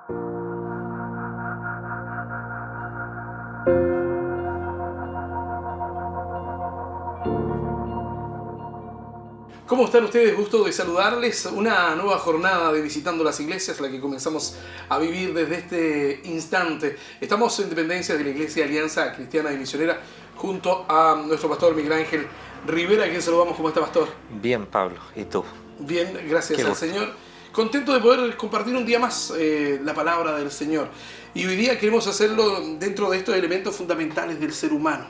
¿Cómo están ustedes? Gusto de saludarles. Una nueva jornada de Visitando las Iglesias, la que comenzamos a vivir desde este instante. Estamos en dependencia de la Iglesia Alianza Cristiana y Misionera junto a nuestro pastor Miguel Ángel Rivera, a quien saludamos. ¿Cómo está, pastor? Bien, Pablo. ¿Y tú? Bien, gracias al Señor. Contento de poder compartir un día más la palabra del Señor. Y hoy día queremos hacerlo dentro de estos elementos fundamentales del ser humano.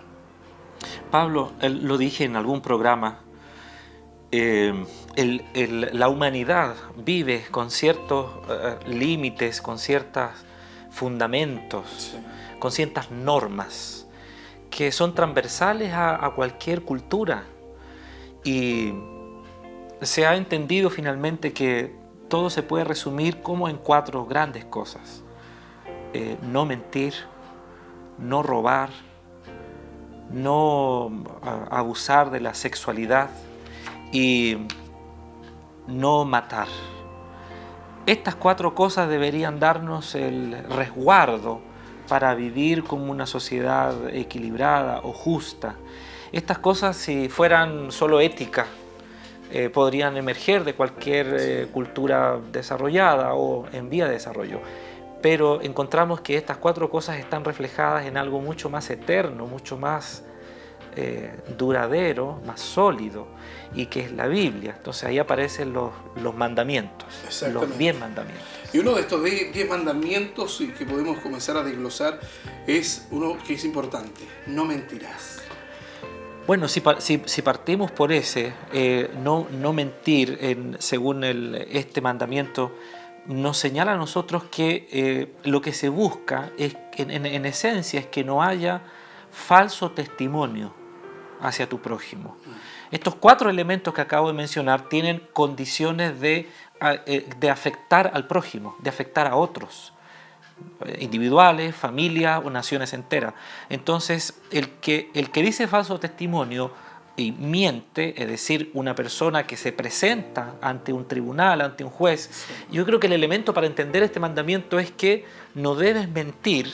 Pablo, lo dije en algún programa, la humanidad vive con ciertos límites, con ciertos fundamentos, sí, con ciertas normas que son transversales a cualquier cultura. Y se ha entendido finalmente que todo se puede resumir como en 4 grandes cosas: no mentir, no robar, no abusar de la sexualidad y no matar. Estas 4 cosas deberían darnos el resguardo para vivir como una sociedad equilibrada o justa. Estas cosas, si fueran solo ética, podrían emerger de cualquier cultura desarrollada o en vía de desarrollo. Pero encontramos que estas 4 cosas están reflejadas en algo mucho más eterno, mucho más duradero, más sólido, y que es la Biblia. Entonces ahí aparecen los mandamientos, los 10 mandamientos. Y uno de estos 10 mandamientos que podemos comenzar a desglosar es uno que es importante: no mentirás. Bueno, si partimos por ese, no mentir, según este mandamiento, nos señala a nosotros que lo que se busca es, en esencia, es que no haya falso testimonio hacia tu prójimo. Estos 4 elementos que acabo de mencionar tienen condiciones de afectar al prójimo, de afectar a otros, individuales, familias o naciones enteras. Entonces, el que dice falso testimonio y miente, es decir, una persona que se presenta ante un tribunal, ante un juez, yo creo que el elemento para entender este mandamiento es que no debes mentir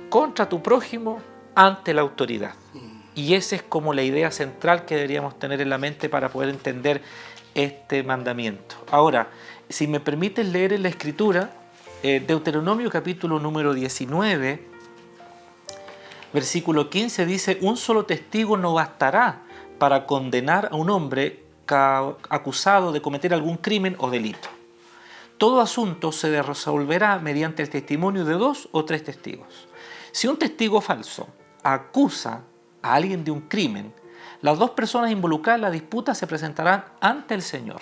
contra tu prójimo ante la autoridad. Y esa es como la idea central que deberíamos tener en la mente para poder entender este mandamiento. Ahora, si me permites leer en la Escritura, Deuteronomio capítulo número 19, versículo 15 dice: un solo testigo no bastará para condenar a un hombre acusado de cometer algún crimen o delito. Todo asunto se resolverá mediante el testimonio de 2 o 3 testigos. Si un testigo falso acusa a alguien de un crimen, las 2 personas involucradas en la disputa se presentarán ante el Señor,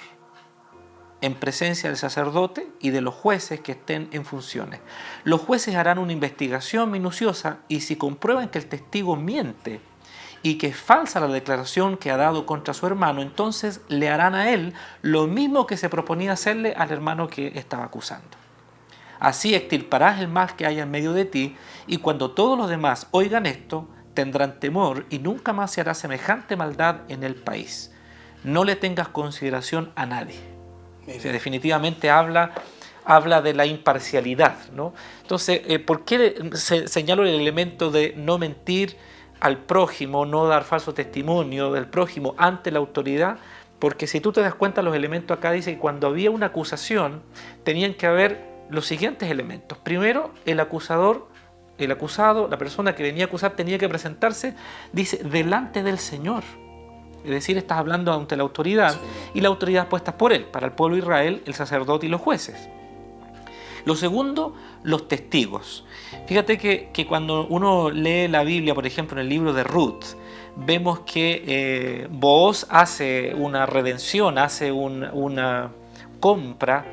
en presencia del sacerdote y de los jueces que estén en funciones. Los jueces harán una investigación minuciosa y si comprueban que el testigo miente y que es falsa la declaración que ha dado contra su hermano, entonces le harán a él lo mismo que se proponía hacerle al hermano que estaba acusando. Así extirparás el mal que haya en medio de ti, y cuando todos los demás oigan esto, tendrán temor y nunca más se hará semejante maldad en el país. No le tengas consideración a nadie. O sea, definitivamente habla de la imparcialidad, ¿no? Entonces, ¿por qué señalo el elemento de no mentir al prójimo, no dar falso testimonio del prójimo ante la autoridad? Porque si tú te das cuenta, los elementos acá dicen que cuando había una acusación, tenían que haber los siguientes elementos. Primero, el acusado, la persona que venía a acusar, tenía que presentarse, dice, delante del Señor. Es decir, estás hablando ante la autoridad, y la autoridad puesta por él, para el pueblo de Israel, el sacerdote y los jueces. Lo segundo, los testigos. Fíjate que cuando uno lee la Biblia, por ejemplo, en el libro de Ruth, vemos que Booz hace una redención, hace una compra,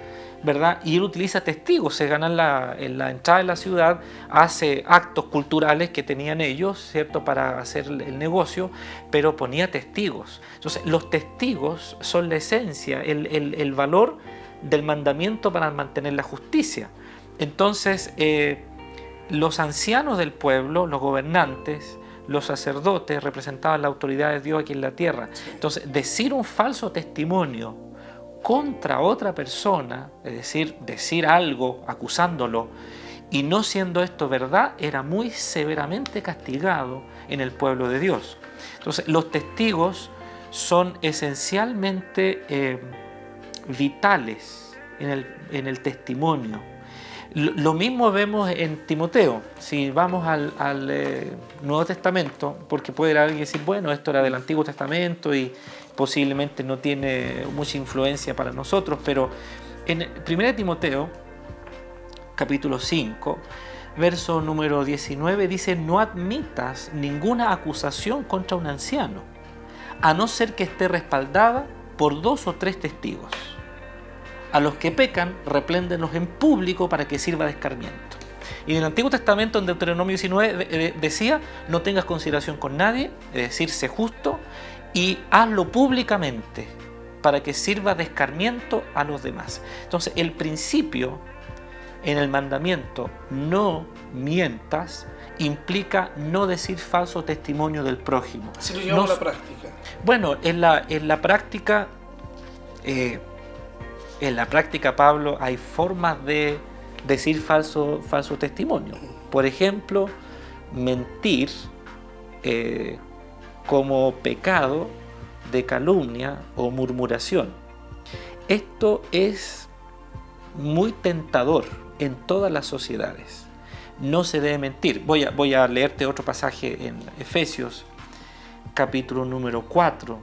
¿verdad? Y él utiliza testigos, se gana en la entrada de la ciudad, hace actos culturales que tenían ellos, ¿cierto?, para hacer el negocio, pero ponía testigos. Entonces, los testigos son la esencia, el valor del mandamiento para mantener la justicia. Entonces, los ancianos del pueblo, los gobernantes, los sacerdotes representaban la autoridad de Dios aquí en la tierra. Entonces, decir un falso testimonio contra otra persona, es decir, decir algo acusándolo, y no siendo esto verdad, era muy severamente castigado en el pueblo de Dios. Entonces, los testigos son esencialmente vitales en el testimonio. Lo mismo vemos en Timoteo. Si vamos al Nuevo Testamento, porque puede alguien decir, bueno, esto era del Antiguo Testamento y posiblemente no tiene mucha influencia para nosotros, pero en 1 Timoteo, capítulo 5, verso número 19, dice: no admitas ninguna acusación contra un anciano, a no ser que esté respaldada por 2 o 3 testigos. A los que pecan, repréndenlos en público para que sirva de escarmiento. Y en el Antiguo Testamento, en Deuteronomio 19, decía: no tengas consideración con nadie, es decir, sé justo, y hazlo públicamente para que sirva de escarmiento a los demás. Entonces, el principio en el mandamiento no mientas implica no decir falso testimonio del prójimo. Si lo llevamos a la práctica. Bueno, en la práctica, Pablo, hay formas de decir falso testimonio. Por ejemplo, mentir como pecado de calumnia o murmuración. Esto es muy tentador en todas las sociedades. No se debe mentir. Voy a leerte otro pasaje en Efesios, capítulo número 4.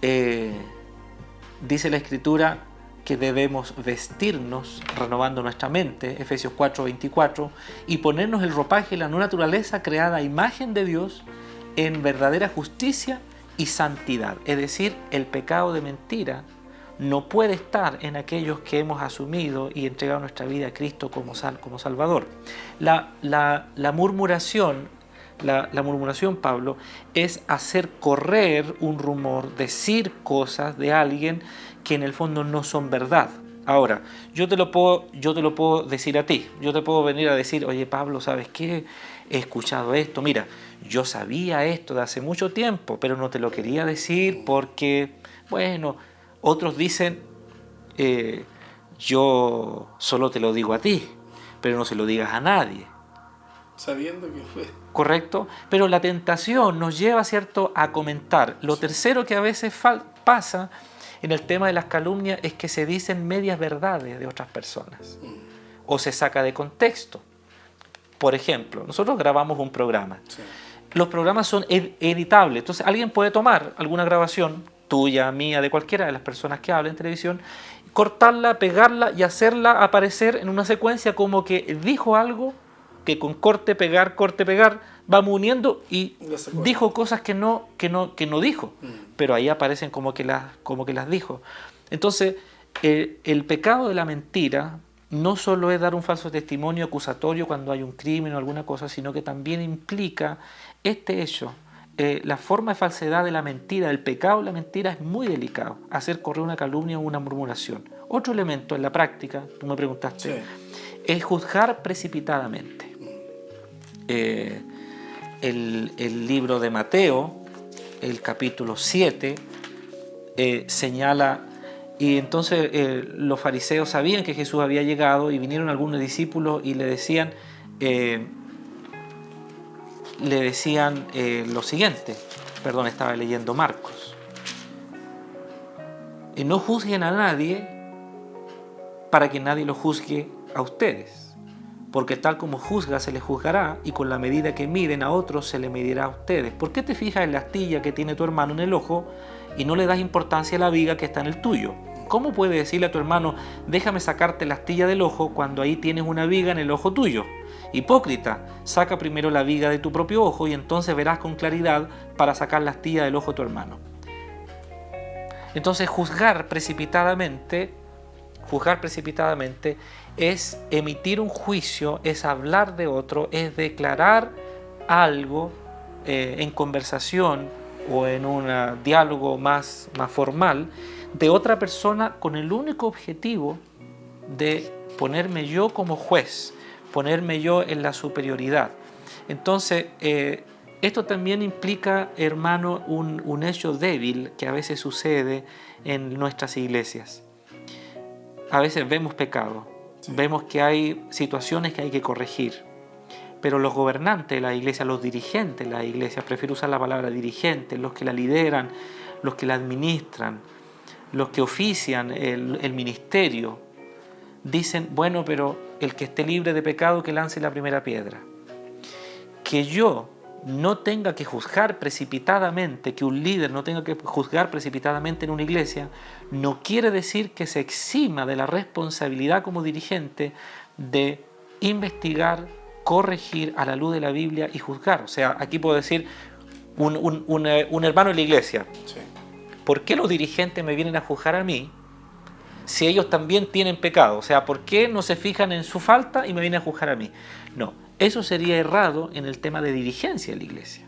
Dice la Escritura que debemos vestirnos renovando nuestra mente, Efesios 4:24, y ponernos el ropaje de la nueva naturaleza creada a imagen de Dios en verdadera justicia y santidad. Es decir, el pecado de mentira no puede estar en aquellos que hemos asumido y entregado nuestra vida a Cristo como Salvador. La murmuración, Pablo, es hacer correr un rumor, decir cosas de alguien que en el fondo no son verdad. Ahora, yo te lo puedo decir a ti. Yo te puedo venir a decir: oye, Pablo, ¿sabes qué? He escuchado esto. Mira, yo sabía esto de hace mucho tiempo, pero no te lo quería decir porque, bueno, otros dicen, yo solo te lo digo a ti, pero no se lo digas a nadie. Sabiendo que fue. ¿Correcto? Pero la tentación nos lleva, ¿cierto?, a comentar. Lo tercero que a veces pasa en el tema de las calumnias es que se dicen medias verdades de otras personas o se saca de contexto. Por ejemplo, nosotros grabamos un programa. Sí. Los programas son editables. Entonces alguien puede tomar alguna grabación tuya, mía, de cualquiera de las personas que hablan en televisión, cortarla, pegarla y hacerla aparecer en una secuencia como que dijo algo que con corte, pegar, vamos uniendo y dijo cosas que no dijo, pero ahí aparecen como que las dijo. Entonces, el pecado de la mentira no solo es dar un falso testimonio acusatorio cuando hay un crimen o alguna cosa, sino que también implica este hecho. La forma de falsedad de la mentira, el pecado de la mentira es muy delicado, hacer correr una calumnia o una murmuración. Otro elemento en la práctica, tú me preguntaste, sí, es juzgar precipitadamente. El libro de Mateo, el capítulo 7, señala, y entonces los fariseos sabían que Jesús había llegado y vinieron algunos discípulos y le decían lo siguiente, estaba leyendo Marcos: no juzguen a nadie para que nadie lo juzgue a ustedes, porque tal como juzga se les juzgará, y con la medida que miden a otros se le medirá a ustedes. ¿Por qué te fijas en la astilla que tiene tu hermano en el ojo y no le das importancia a la viga que está en el tuyo? ¿Cómo puedes decirle a tu hermano: déjame sacarte la astilla del ojo, cuando ahí tienes una viga en el ojo tuyo? Hipócrita, saca primero la viga de tu propio ojo y entonces verás con claridad para sacar la astilla del ojo de tu hermano. Entonces, juzgar precipitadamente es emitir un juicio, es hablar de otro, es declarar algo en conversación o en un diálogo más formal de otra persona con el único objetivo de ponerme yo como juez, ponerme yo en la superioridad. Entonces, Esto también implica, hermano, un hecho débil que a veces sucede en nuestras iglesias. A veces vemos pecado, vemos que hay situaciones que hay que corregir, pero los gobernantes de la iglesia, los dirigentes de la iglesia, prefiero usar la palabra dirigentes, los que la lideran, los que la administran, los que ofician el ministerio, dicen, bueno, pero el que esté libre de pecado que lance la primera piedra. Que yo no tenga que juzgar precipitadamente, que un líder no tenga que juzgar precipitadamente en una iglesia, no quiere decir que se exima de la responsabilidad como dirigente de investigar, corregir a la luz de la Biblia y juzgar. O sea, aquí puedo decir un hermano en la iglesia. Sí. ¿Por qué los dirigentes me vienen a juzgar a mí si ellos también tienen pecado? O sea, ¿por qué no se fijan en su falta y me vienen a juzgar a mí? No, eso sería errado en el tema de dirigencia de la iglesia.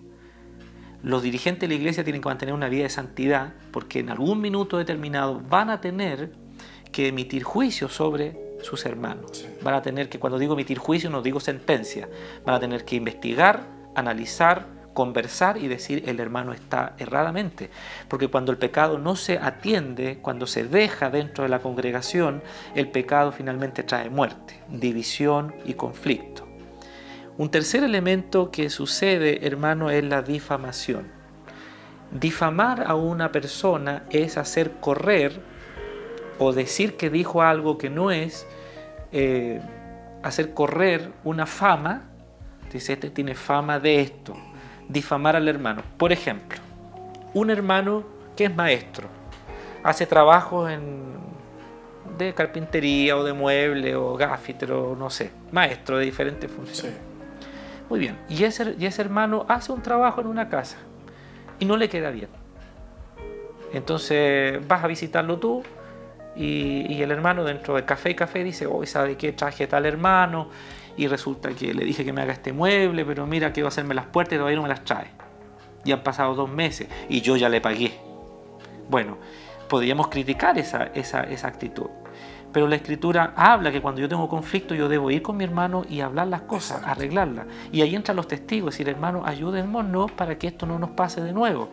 Los dirigentes de la iglesia tienen que mantener una vida de santidad porque en algún minuto determinado van a tener que emitir juicio sobre sus hermanos. Sí. Van a tener que, cuando digo emitir juicio, no digo sentencia, van a tener que investigar, analizar, conversar y decir el hermano está erradamente. Porque cuando el pecado no se atiende, cuando se deja dentro de la congregación, el pecado finalmente trae muerte, división y conflicto. Un tercer elemento que sucede, hermano, es la difamación. Difamar a una persona es hacer correr o decir que dijo algo que no es, hacer correr una fama. Dice, este tiene fama de esto. Difamar al hermano. Por ejemplo, un hermano que es maestro, hace trabajos de carpintería o de mueble o gaffiter o no sé, maestro de diferentes funciones. Sí. Muy bien, y ese hermano hace un trabajo en una casa y no le queda bien. Entonces vas a visitarlo tú y el hermano dentro de café y café dice, hoy ¿sabe qué? Traje tal hermano y resulta que le dije que me haga este mueble, pero mira que iba a hacerme las puertas y todavía no me las trae. Y han pasado 2 meses y yo ya le pagué. Bueno, podríamos criticar esa actitud. Pero la Escritura habla que cuando yo tengo conflicto yo debo ir con mi hermano y hablar las cosas, arreglarlas. Y ahí entran los testigos, decir, hermano, ayúdennos para que esto no nos pase de nuevo.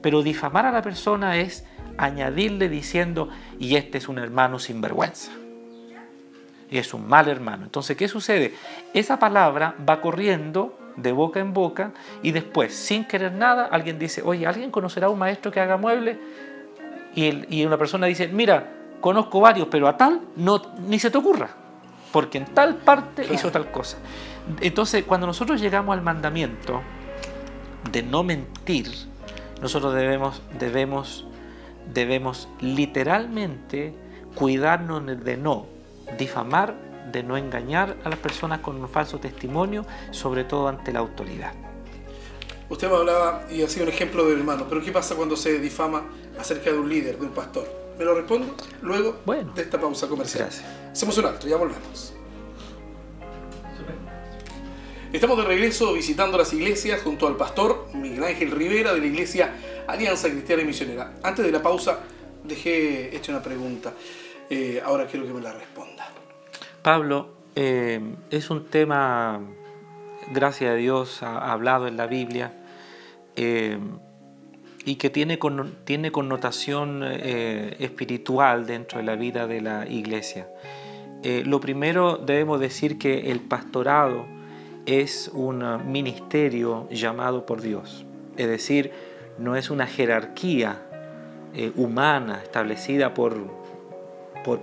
Pero difamar a la persona es añadirle diciendo, y este es un hermano sinvergüenza. Y es un mal hermano. Entonces, ¿qué sucede? Esa palabra va corriendo de boca en boca y después, sin querer nada, alguien dice, oye, ¿alguien conocerá a un maestro que haga muebles? Y una persona dice, mira, conozco varios, pero a tal ni se te ocurra, porque en tal parte hizo tal cosa. Entonces, cuando nosotros llegamos al mandamiento de no mentir, nosotros debemos literalmente cuidarnos de no difamar, de no engañar a las personas con un falso testimonio, sobre todo ante la autoridad. Usted me hablaba y hacía un ejemplo del hermano, pero ¿qué pasa cuando se difama acerca de un líder, de un pastor? Me lo respondo luego de esta pausa comercial. Gracias. Hacemos un alto, ya volvemos. Estamos de regreso visitando las iglesias junto al pastor Miguel Ángel Rivera de la iglesia Alianza Cristiana y Misionera. Antes de la pausa dejé hecha una pregunta. Ahora quiero que me la responda. Pablo, es un tema, gracias a Dios, ha hablado en la Biblia y que tiene connotación espiritual dentro de la vida de la iglesia. Lo primero, debemos decir que el pastorado es un ministerio llamado por Dios. Es decir, no es una jerarquía humana establecida por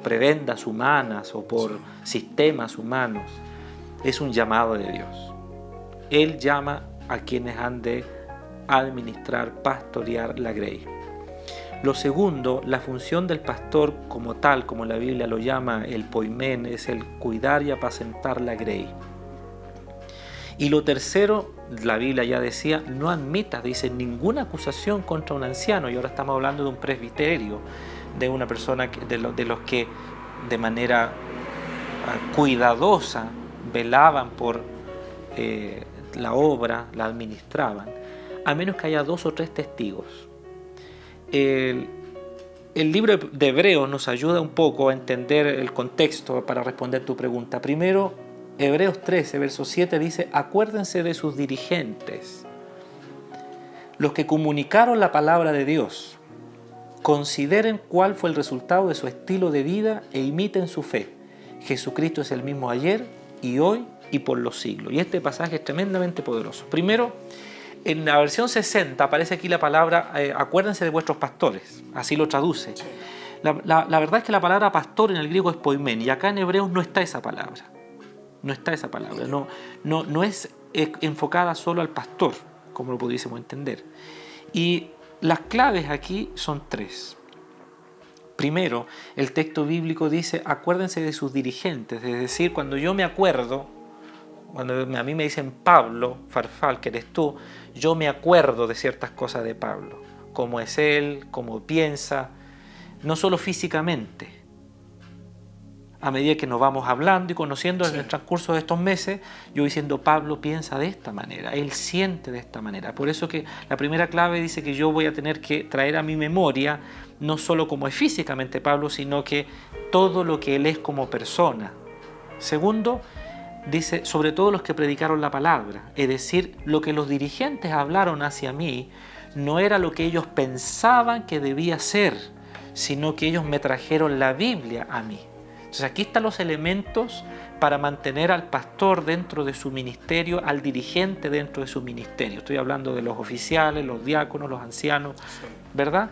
prebendas humanas o por sistemas humanos. Es un llamado de Dios. Él llama a quienes han de administrar, pastorear la grey. Lo segundo, la función del pastor como tal, como la Biblia lo llama el poimen, es el cuidar y apacentar la grey. Y lo tercero, la Biblia ya decía, no admitas, dice, ninguna acusación contra un anciano. Y ahora estamos hablando de un presbiterio, de una persona, de los que de manera cuidadosa velaban por la obra, la administraban, a menos que haya 2 o 3 testigos. El libro de Hebreos nos ayuda un poco a entender el contexto para responder tu pregunta. Primero, Hebreos 13, verso 7 dice, acuérdense de sus dirigentes los que comunicaron la palabra de Dios consideren cuál fue el resultado de su estilo de vida e imiten su fe. Jesucristo es el mismo ayer y hoy y por los siglos. Y este pasaje es tremendamente poderoso. Primero, en la versión 60 aparece aquí la palabra acuérdense de vuestros pastores, así lo traduce. Sí. La verdad es que la palabra pastor en el griego es poimen, y acá en Hebreos no está esa palabra. No está esa palabra, no es enfocada solo al pastor, como lo pudiésemos entender. Y las claves aquí son tres. Primero, el texto bíblico dice, acuérdense de sus dirigentes, es decir, cuando yo me acuerdo, cuando a mí me dicen Pablo, Farfal, que eres tú, yo me acuerdo de ciertas cosas de Pablo, cómo es él, cómo piensa, no solo físicamente. A medida que nos vamos hablando y conociendo en el transcurso de estos meses, yo voy diciendo, Pablo piensa de esta manera, él siente de esta manera. Por eso que la primera clave dice que yo voy a tener que traer a mi memoria, no solo como es físicamente Pablo, sino que todo lo que él es como persona. Segundo, dice, sobre todo los que predicaron la palabra, es decir, lo que los dirigentes hablaron hacia mí, no era lo que ellos pensaban que debía ser, sino que ellos me trajeron la Biblia a mí. Entonces aquí están los elementos para mantener al pastor dentro de su ministerio, al dirigente dentro de su ministerio. Estoy hablando de los oficiales, los diáconos, los ancianos, ¿verdad?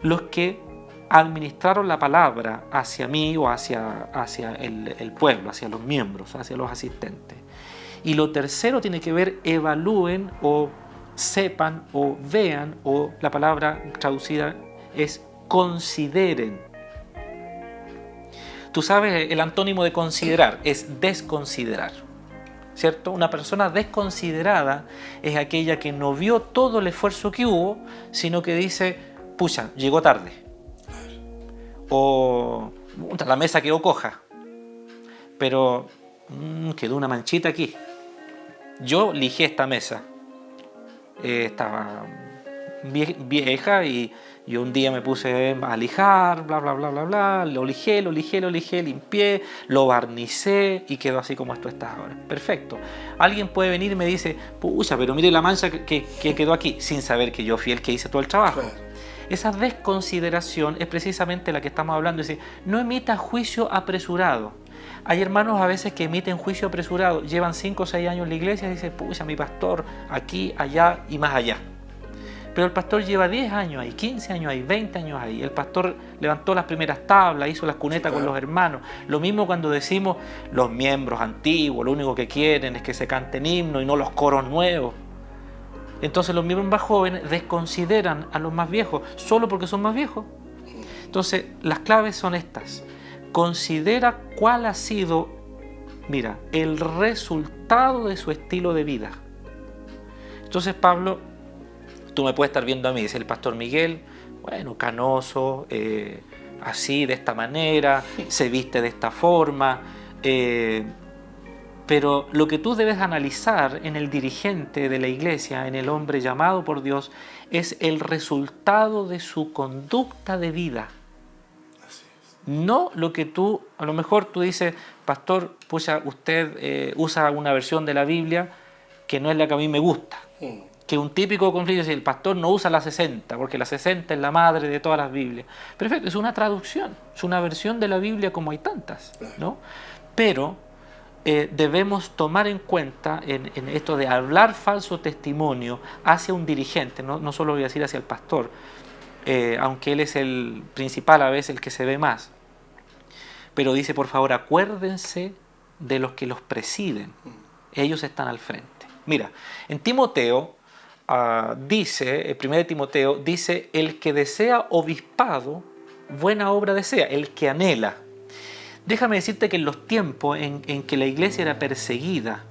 Los que administraron la palabra hacia mí o hacia el pueblo, hacia los miembros, hacia los asistentes. Y lo tercero tiene que ver, evalúen o sepan o vean, o la palabra traducida es consideren. Tú sabes, el antónimo de considerar es desconsiderar, ¿cierto? Una persona desconsiderada es aquella que no vio todo el esfuerzo que hubo, sino que dice, pucha, llegó tarde. O la mesa quedó coja, pero quedó una manchita aquí. Yo lijé esta mesa. Estaba vieja y yo un día me puse a lijar, bla, bla, bla, bla, bla, lo lijé, limpié, lo barnicé y quedó así como esto está ahora. Perfecto. Alguien puede venir y me dice, pucha, pero mire la mancha que quedó aquí, sin saber que yo fui el que hice todo el trabajo. Claro. Esa desconsideración es precisamente la que estamos hablando, es decir, no emita juicio apresurado. Hay hermanos a veces que emiten juicio apresurado, llevan 5 o 6 años en la iglesia y dicen, pucha, mi pastor, aquí, allá y más allá. Pero el pastor lleva 10 años ahí, 15 años ahí, 20 años ahí. El pastor levantó las primeras tablas, hizo las cunetas con los hermanos. Lo mismo cuando decimos los miembros antiguos, lo único que quieren es que se canten himnos y no los coros nuevos. Entonces los miembros más jóvenes desconsideran a los más viejos solo porque son más viejos. Entonces las claves son estas. Considera cuál ha sido, mira, el resultado de su estilo de vida. Entonces Pablo, tú me puedes estar viendo a mí, dice el pastor Miguel, bueno, canoso, así, de esta manera, se viste de esta forma, pero lo que tú debes analizar en el dirigente de la iglesia, en el hombre llamado por Dios, es el resultado de su conducta de vida. Así es. No lo que tú, a lo mejor tú dices, pastor, pucha, usted usa una versión de la Biblia que no es la que a mí me gusta. Que un típico conflicto es el pastor no usa la 60, porque la 60 es la madre de todas las Biblias. Perfecto, es una traducción, es una versión de la Biblia como hay tantas, ¿no? Pero debemos tomar en cuenta en esto de hablar falso testimonio hacia un dirigente, no solo voy a decir hacia el pastor, aunque él es el principal, a veces el que se ve más. Pero dice, por favor, acuérdense de los que los presiden. Ellos están al frente. Mira, en Timoteo, dice, el 1 Timoteo, dice, el que desea obispado, buena obra desea, el que anhela. Déjame decirte que en los tiempos en que la iglesia era perseguida,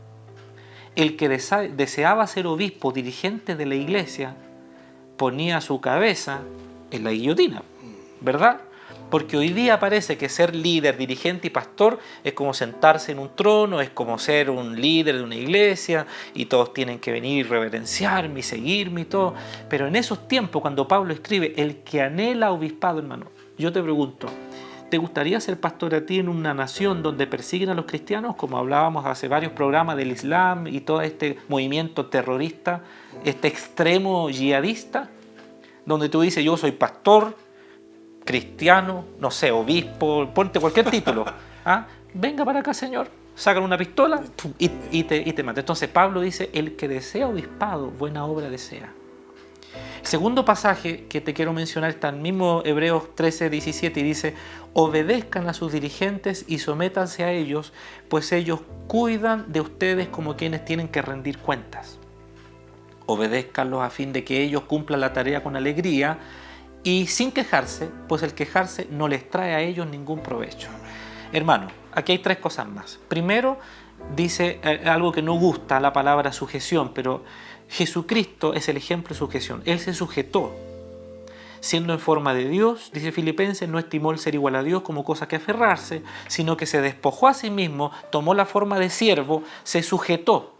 el que deseaba ser obispo, dirigente de la iglesia, ponía su cabeza en la guillotina, ¿verdad? Porque hoy día parece que ser líder, dirigente y pastor es como sentarse en un trono, es como ser un líder de una iglesia y todos tienen que venir y reverenciarme y seguirme y todo. Pero en esos tiempos, cuando Pablo escribe, el que anhela obispado, hermano, yo te pregunto, ¿Te gustaría ser pastor a ti en una nación donde persiguen a los cristianos, como hablábamos hace varios programas del Islam y todo este movimiento terrorista, este extremo yihadista, donde tú dices, yo soy pastor, cristiano, no sé, obispo, ponte cualquier título, ¿ah? Venga para acá, Señor, sacan una pistola y te mata. Entonces Pablo dice, el que desea obispado, buena obra desea. El segundo pasaje que te quiero mencionar está en el mismo Hebreos 13:17 y dice, obedezcan a sus dirigentes y sométanse a ellos, pues ellos cuidan de ustedes como quienes tienen que rendir cuentas. Obedézcanlos a fin de que ellos cumplan la tarea con alegría y sin quejarse, pues el quejarse no les trae a ellos ningún provecho. Hermano, aquí hay 3 cosas más. Primero, dice algo que no gusta, la palabra sujeción, pero Jesucristo es el ejemplo de sujeción. Él se sujetó, siendo en forma de Dios, dice Filipenses, no estimó el ser igual a Dios como cosa que aferrarse, sino que se despojó a sí mismo, tomó la forma de siervo, se sujetó.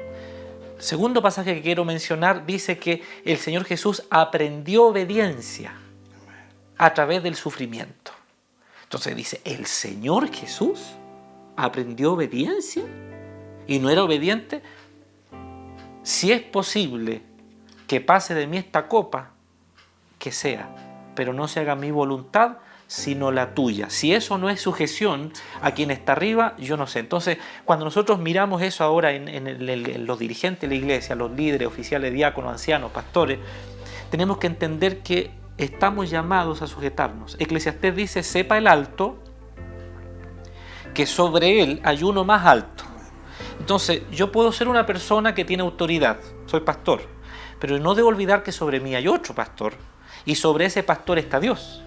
Segundo pasaje que quiero mencionar dice que el Señor Jesús aprendió obediencia a través del sufrimiento. Entonces dice, ¿el Señor Jesús aprendió obediencia y no era obediente? Si es posible que pase de mí esta copa, que sea, pero no se haga mi voluntad, sino la tuya. Si eso no es sujeción a quien está arriba, yo no sé. Entonces, cuando nosotros miramos eso ahora en los dirigentes de la iglesia, los líderes, oficiales, diáconos, ancianos, pastores, tenemos que entender que estamos llamados a sujetarnos. Eclesiastés dice, sepa el alto, que sobre él hay uno más alto. Entonces, yo puedo ser una persona que tiene autoridad, soy pastor, pero no debo olvidar que sobre mí hay otro pastor y sobre ese pastor está Dios.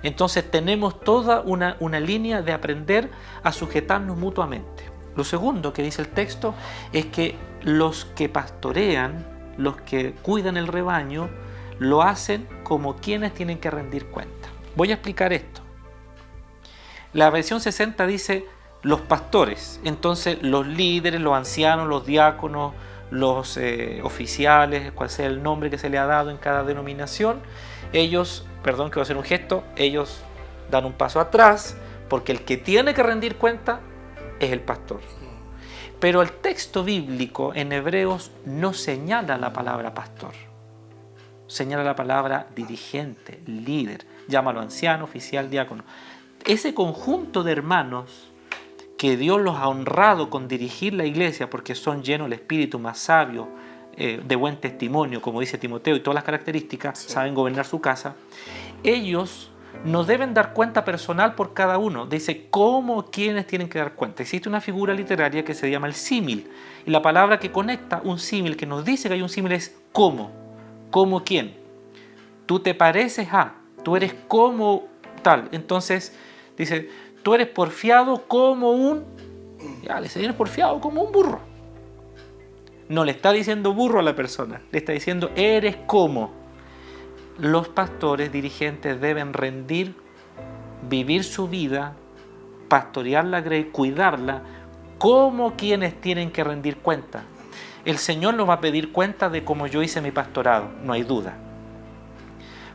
Entonces tenemos toda una línea de aprender a sujetarnos mutuamente. Lo segundo que dice el texto es que los que pastorean, los que cuidan el rebaño, lo hacen como quienes tienen que rendir cuenta. Voy a explicar esto. La versión 60 dice los pastores, entonces los líderes, los ancianos, los diáconos, los oficiales, cual sea el nombre que se le ha dado en cada denominación, ellos, perdón que voy a hacer un gesto, ellos dan un paso atrás porque el que tiene que rendir cuenta es el pastor. Pero el texto bíblico en Hebreos no señala la palabra pastor, señala la palabra dirigente, líder, llámalo anciano, oficial, diácono. Ese conjunto de hermanos que Dios los ha honrado con dirigir la iglesia porque son llenos del Espíritu, más sabios, de buen testimonio, como dice Timoteo, y todas las características, sí, saben gobernar su casa, ellos nos deben dar cuenta personal por cada uno. Dice, ¿cómo quienes tienen que dar cuenta? Existe una figura literaria que se llama el símil, y la palabra que conecta un símil, que nos dice que hay un símil, es ¿cómo? ¿Cómo quién? Tú te pareces a, tú eres como tal. Entonces, dice, tú eres porfiado como un... Ya, le eres porfiado como un burro. No le está diciendo burro a la persona, le está diciendo eres como. Los pastores dirigentes deben rendir, vivir su vida, pastorear la grey, cuidarla, como quienes tienen que rendir cuenta. El Señor nos va a pedir cuenta de cómo yo hice mi pastorado, no hay duda.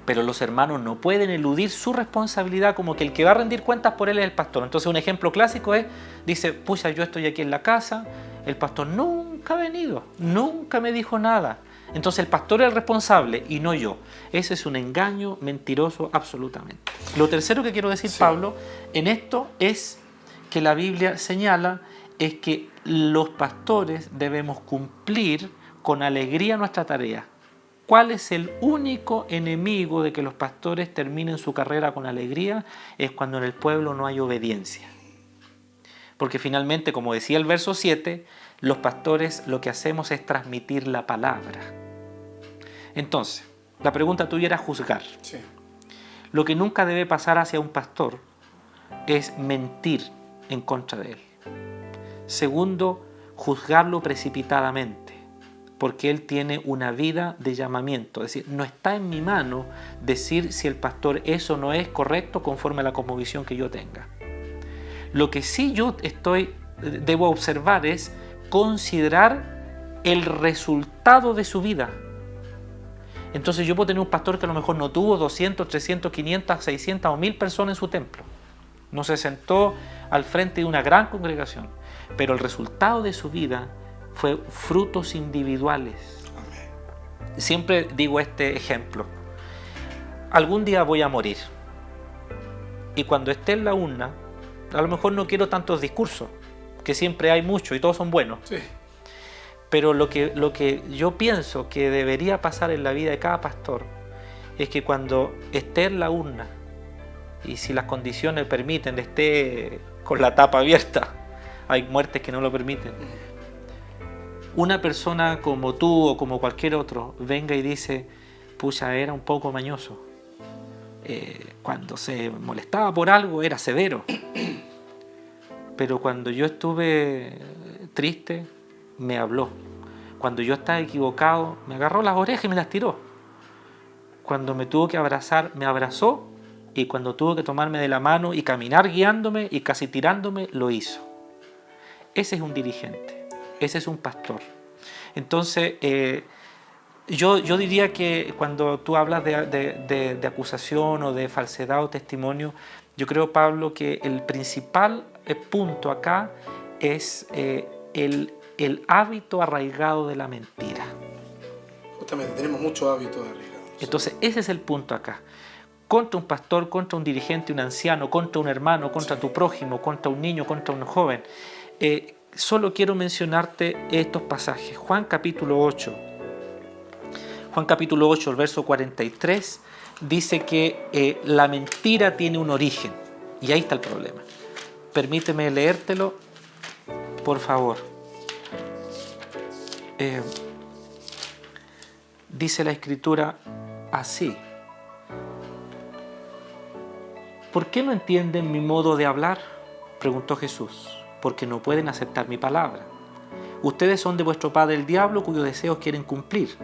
Pero los hermanos no pueden eludir su responsabilidad, como que el que va a rendir cuentas por él es el pastor. Entonces un ejemplo clásico es, dice, pucha, yo estoy aquí en la casa, el pastor nunca ha venido, nunca me dijo nada. Entonces el pastor es el responsable y no yo. Ese es un engaño mentiroso absolutamente. Lo tercero que quiero decir, sí, Pablo, en esto es que la Biblia señala es que los pastores debemos cumplir con alegría nuestra tarea. ¿Cuál es el único enemigo de que los pastores terminen su carrera con alegría? Es cuando en el pueblo no hay obediencia. Porque finalmente, como decía el verso 7, los pastores lo que hacemos es transmitir la palabra. Entonces, la pregunta tuya era juzgar. Sí. Lo que nunca debe pasar hacia un pastor es mentir en contra de él. Segundo, juzgarlo precipitadamente, porque él tiene una vida de llamamiento. Es decir, no está en mi mano decir si el pastor eso no es correcto conforme a la cosmovisión que yo tenga. Lo que sí yo debo observar es considerar el resultado de su vida. Entonces yo puedo tener un pastor que a lo mejor no tuvo 200, 300, 500, 600 o 1000 personas en su templo. no se sentó al frente de una gran congregación, pero el resultado de su vida fue frutos individuales. Amén. Siempre digo este ejemplo. Algún día voy a morir. Y cuando esté en la urna, a lo mejor no quiero tantos discursos, que siempre hay muchos y todos son buenos. Sí. Pero lo que yo pienso que debería pasar en la vida de cada pastor es que cuando esté en la urna, y si las condiciones permiten, esté con la tapa abierta, hay muertes que no lo permiten, una persona como tú o como cualquier otro venga y dice, pucha, era un poco mañoso, cuando se molestaba por algo era severo, pero cuando yo estuve triste me habló, cuando yo estaba equivocado me agarró las orejas y me las tiró, cuando me tuvo que abrazar me abrazó, y cuando tuvo que tomarme de la mano y caminar guiándome y casi tirándome, lo hizo. Ese es un dirigente, ese es un pastor. Entonces, yo diría que cuando tú hablas de acusación o de falsedad o testimonio, yo creo, Pablo, que el principal punto acá es el hábito arraigado de la mentira. Justamente, tenemos muchos hábitos arraigados. Entonces, ese es el punto acá. Contra un pastor, contra un dirigente, un anciano, contra un hermano, contra tu prójimo, contra un niño, contra un joven. Solo quiero mencionarte estos pasajes. Juan capítulo 8, el verso 43, dice que la mentira tiene un origen. Y ahí está el problema. Permíteme leértelo, por favor. Dice la Escritura así. ¿Por qué no entienden mi modo de hablar?, preguntó Jesús. Porque no pueden aceptar mi palabra. Ustedes son de vuestro padre el diablo, cuyos deseos quieren cumplir.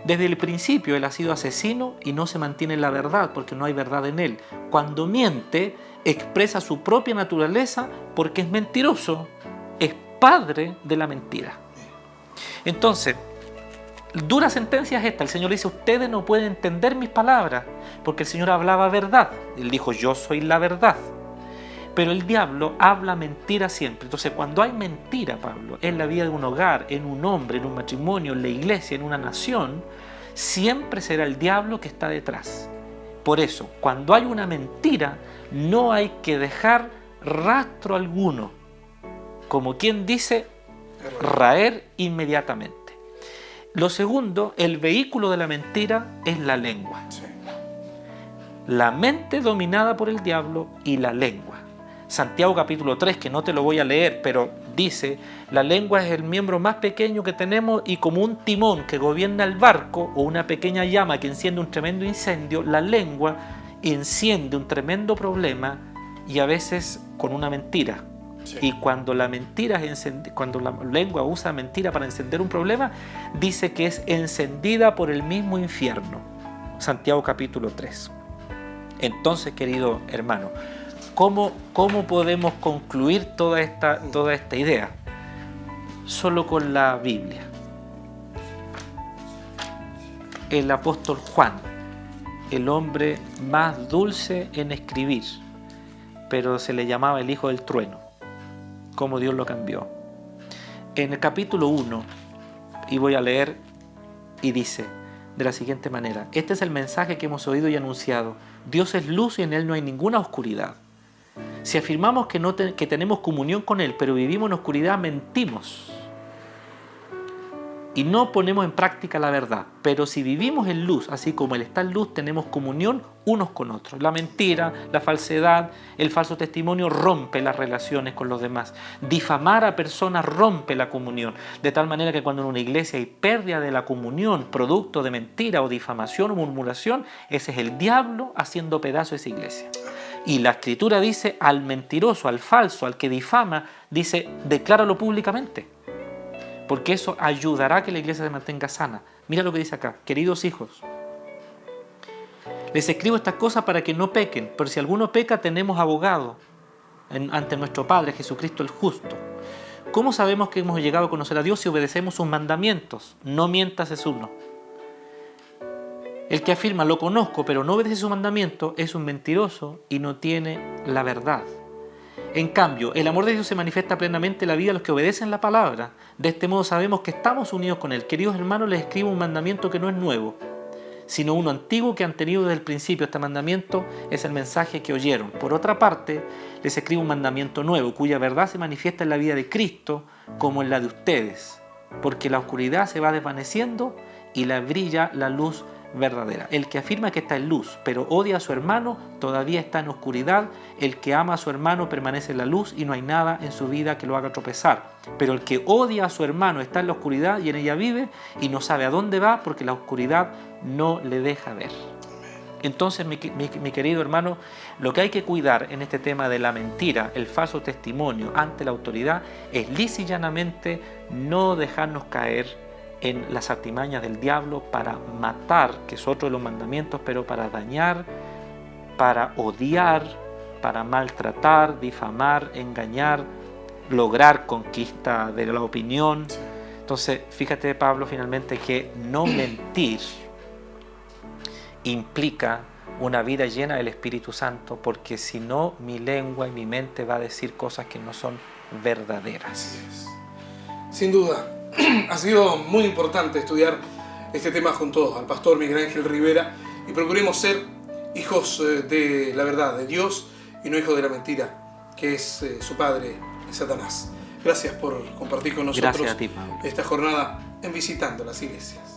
Desde el principio él ha sido asesino y no se mantiene en la verdad, porque no hay verdad en él. Cuando miente, expresa su propia naturaleza porque es mentiroso. Es padre de la mentira. Entonces, dura sentencia es esta. El Señor dice, ustedes no pueden entender mis palabras, porque el Señor hablaba verdad. Él dijo, yo soy la verdad. Pero el diablo habla mentira siempre. Entonces, cuando hay mentira, Pablo, en la vida de un hogar, en un hombre, en un matrimonio, en la iglesia, en una nación, siempre será el diablo que está detrás. Por eso, cuando hay una mentira, no hay que dejar rastro alguno. Como quien dice, raer inmediatamente. Lo segundo, el vehículo de la mentira es la lengua. Sí. La mente dominada por el diablo y la lengua. Santiago capítulo 3, que no te lo voy a leer, pero dice, la lengua es el miembro más pequeño que tenemos y como un timón que gobierna el barco o una pequeña llama que enciende un tremendo incendio, la lengua enciende un tremendo problema y a veces con una mentira. Sí. Y cuando la lengua usa mentira para encender un problema, dice que es encendida por el mismo infierno. Santiago capítulo 3. Entonces, querido hermano, ¿cómo podemos concluir toda esta idea? Solo con la Biblia. El apóstol Juan, el hombre más dulce en escribir, pero se le llamaba el hijo del trueno. Cómo Dios lo cambió. En el capítulo 1, y voy a leer, y dice de la siguiente manera, este es el mensaje que hemos oído y anunciado, Dios es luz y en Él no hay ninguna oscuridad. Si afirmamos que tenemos comunión con Él, pero vivimos en oscuridad, mentimos y no ponemos en práctica la verdad. Pero si vivimos en luz, así como Él está en luz, tenemos comunión unos con otros. La mentira, la falsedad, el falso testimonio rompe las relaciones con los demás. Difamar a personas rompe la comunión. De tal manera que cuando en una iglesia hay pérdida de la comunión, producto de mentira o difamación o murmuración, ese es el diablo haciendo pedazo esa iglesia. Y la Escritura dice al mentiroso, al falso, al que difama, dice, decláralo públicamente. Porque eso ayudará a que la iglesia se mantenga sana. Mira lo que dice acá, queridos hijos. Les escribo estas cosas para que no pequen, pero si alguno peca tenemos abogado ante nuestro Padre, Jesucristo el justo. ¿Cómo sabemos que hemos llegado a conocer a Dios si obedecemos sus mandamientos? No mientas es uno. El que afirma, lo conozco, pero no obedece su mandamiento, es un mentiroso y no tiene la verdad. En cambio, el amor de Dios se manifiesta plenamente en la vida de los que obedecen la palabra. De este modo sabemos que estamos unidos con Él. Queridos hermanos, les escribo un mandamiento que no es nuevo, sino uno antiguo que han tenido desde el principio. Este mandamiento es el mensaje que oyeron. Por otra parte, les escribo un mandamiento nuevo, cuya verdad se manifiesta en la vida de Cristo como en la de ustedes, porque la oscuridad se va desvaneciendo y la brilla la luz verdadera. El que afirma que está en luz, pero odia a su hermano, todavía está en oscuridad. El que ama a su hermano permanece en la luz y no hay nada en su vida que lo haga tropezar. Pero el que odia a su hermano está en la oscuridad y en ella vive y no sabe a dónde va porque la oscuridad no le deja ver. Entonces, mi querido hermano, lo que hay que cuidar en este tema de la mentira, el falso testimonio ante la autoridad, es lisa y llanamente no dejarnos caer en las artimañas del diablo para matar, que es otro de los mandamientos, pero para dañar, para odiar, para maltratar, difamar, engañar, lograr conquista de la opinión. Entonces, fíjate, Pablo, finalmente, que no mentir implica una vida llena del Espíritu Santo, porque si no, mi lengua y mi mente va a decir cosas que no son verdaderas. Así es. Sin duda, ha sido muy importante estudiar este tema junto al pastor Miguel Ángel Rivera y procuremos ser hijos de la verdad, de Dios, y no hijos de la mentira, que es su padre, Satanás. Gracias por compartir con nosotros Gracias a ti, Pablo. esta jornada en Visitando las Iglesias.